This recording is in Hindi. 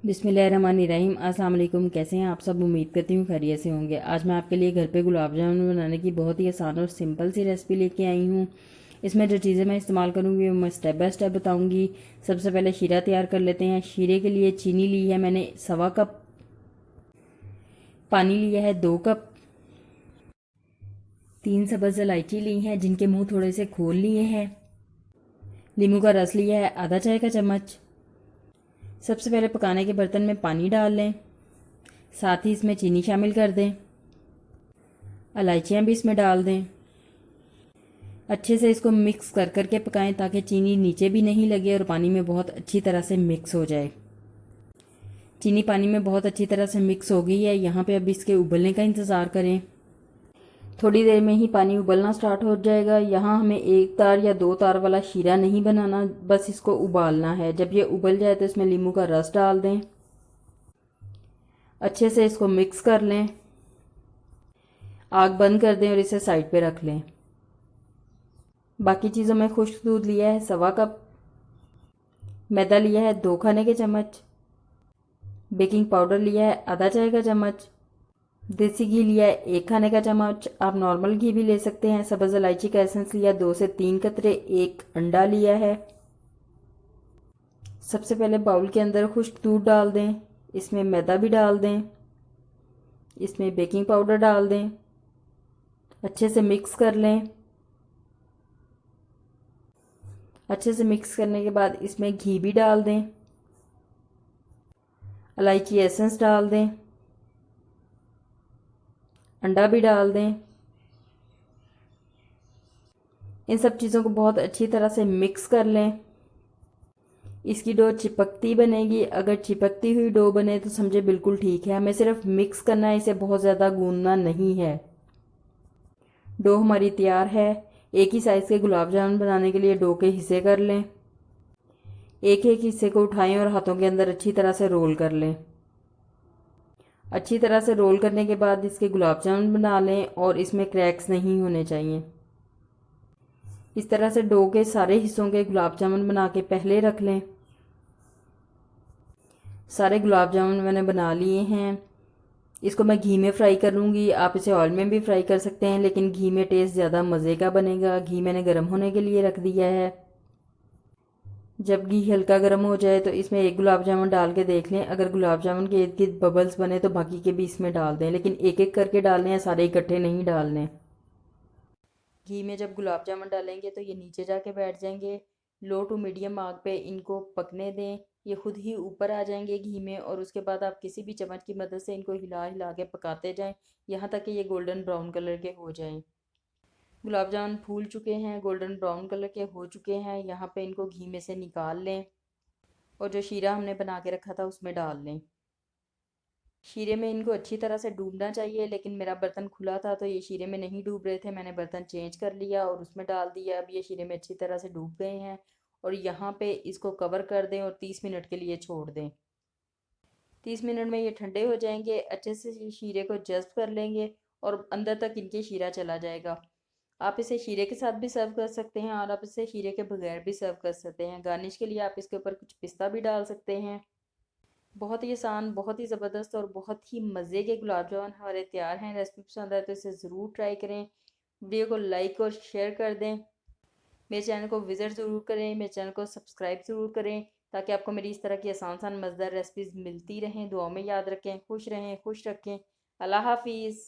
बिस्मिल्लाहिर्रहमानिर्रहीम। अस्सलाम वालेकुम। कैसे हैं आप सब? उम्मीद करती हूँ खैरियत से होंगे। आज मैं आपके लिए घर पे गुलाब जामुन बनाने की बहुत ही आसान और सिंपल सी रेसिपी लेके आई हूँ। इसमें जो चीज़ें मैं इस्तेमाल करूँगी वो मैं स्टेप बाय स्टेप बताऊँगी। सबसे पहले शीरा तैयार कर लेते हैं। शीरे के लिए चीनी ली है मैंने 1.25 कप, पानी लिया है 2 कप, 3 सब्ज़ इलायची ली हैं जिनके मुँह थोड़े से खोल लिए हैं, नींबू का रस लिया है आधा चाय का चम्मच। सबसे पहले पकाने के बर्तन में पानी डाल लें, साथ ही इसमें चीनी शामिल कर दें, इलायचियाँ भी इसमें डाल दें। अच्छे से इसको मिक्स कर करके पकाएं ताकि चीनी नीचे भी नहीं लगे और पानी में बहुत अच्छी तरह से मिक्स हो जाए। चीनी पानी में बहुत अच्छी तरह से मिक्स हो गई है। यहाँ पे अब इसके उबलने का इंतज़ार करें। थोड़ी देर में ही पानी उबलना स्टार्ट हो जाएगा। यहाँ हमें 1 तार या 2 तार वाला शीरा नहीं बनाना, बस इसको उबालना है। जब ये उबल जाए तो इसमें नींबू का रस डाल दें, अच्छे से इसको मिक्स कर लें, आग बंद कर दें और इसे साइड पे रख लें। बाकी चीज़ों में खुश्क दूध लिया है 1.25 कप, मैदा लिया है 2 खाने के चम्मच, बेकिंग पाउडर लिया है आधा चाय का चम्मच, देसी घी लिया है 1 खाने का चम्मच, आप नॉर्मल घी भी ले सकते हैं। सब्ज़ इलायची का एसेंस लिया 2 से 3 कतरे, 1 अंडा लिया है। सबसे पहले बाउल के अंदर खुश्क दूध डाल दें, इसमें मैदा भी डाल दें, इसमें बेकिंग पाउडर डाल दें, अच्छे से मिक्स कर लें। अच्छे से मिक्स करने के बाद इसमें घी भी डाल दें, इलायची एसेंस डाल दें, अंडा भी डाल दें। इन सब चीज़ों को बहुत अच्छी तरह से मिक्स कर लें। इसकी डो चिपकती बनेगी। अगर चिपकती हुई डो बने तो समझे बिल्कुल ठीक है। हमें सिर्फ मिक्स करना है, इसे बहुत ज़्यादा गूंदना नहीं है। डो हमारी तैयार है। एक ही साइज़ के गुलाब जामुन बनाने के लिए डो के हिस्से कर लें। एक एक हिस्से को उठाएं और हाथों के अंदर अच्छी तरह से रोल कर लें। अच्छी तरह से रोल करने के बाद इसके गुलाब जामुन बना लें और इसमें क्रैक्स नहीं होने चाहिए। इस तरह से डो के सारे हिस्सों के गुलाब जामुन बना के पहले रख लें। सारे गुलाब जामुन मैंने बना लिए हैं। इसको मैं घी में फ्राई कर लूँगी। आप इसे ऑयल में भी फ्राई कर सकते हैं, लेकिन घी में टेस्ट ज़्यादा मज़े का बनेगा। घी मैंने गर्म होने के लिए रख दिया है। जब घी हल्का गर्म हो जाए तो इसमें एक गुलाब जामुन डाल के देख लें। अगर गुलाब जामुन के इर्द गिर्द बबल्स बने तो बाकी के भी इसमें डाल दें, लेकिन एक एक करके डालने हैं, सारे इकट्ठे नहीं डालने। घी में जब गुलाब जामुन डालेंगे तो ये नीचे जाके बैठ जाएंगे। लो टू मीडियम आग पे इनको पकने दें। ये खुद ही ऊपर आ जाएंगे घी में और उसके बाद आप किसी भी चम्मच की मदद से इनको हिला हिला के पकाते जाएं यहाँ तक कि ये गोल्डन ब्राउन कलर के हो जाएं। गुलाब जामुन फूल चुके हैं, गोल्डन ब्राउन कलर के हो चुके हैं। यहाँ पे इनको घी में से निकाल लें और जो शीरा हमने बना के रखा था उसमें डाल लें। शीरे में इनको अच्छी तरह से डूबना चाहिए, लेकिन मेरा बर्तन खुला था तो ये शीरे में नहीं डूब रहे थे। मैंने बर्तन चेंज कर लिया और उसमें डाल दिया। अब ये शीरे में अच्छी तरह से डूब गए हैं और यहाँ पे इसको कवर कर दें और 30 मिनट के लिए छोड़ दें। 30 मिनट में ये ठंडे हो जाएंगे। अच्छे से शीरे को जज्ब कर लेंगे और अंदर तक इनके शीरा चला जाएगा। आप इसे शीरे के साथ भी सर्व कर सकते हैं और आप इसे शीरे के बगैर भी सर्व कर सकते हैं। गार्निश के लिए आप इसके ऊपर कुछ पिस्ता भी डाल सकते हैं। बहुत ही आसान, बहुत ही ज़बरदस्त और बहुत ही मज़े के गुलाब जामुन हमारे तैयार हैं। रेसिपी पसंद आए तो इसे ज़रूर ट्राई करें। वीडियो को लाइक और शेयर कर दें। मेरे चैनल को विज़िट ज़रूर करें, मेरे चैनल को सब्सक्राइब ज़रूर करें ताकि आपको मेरी इस तरह की आसान आसान मज़ेदार रेसिपीज़ मिलती रहें। दुआओं में याद रखें। खुश रहें, खुश रखें। अल्लाह हाफिज़।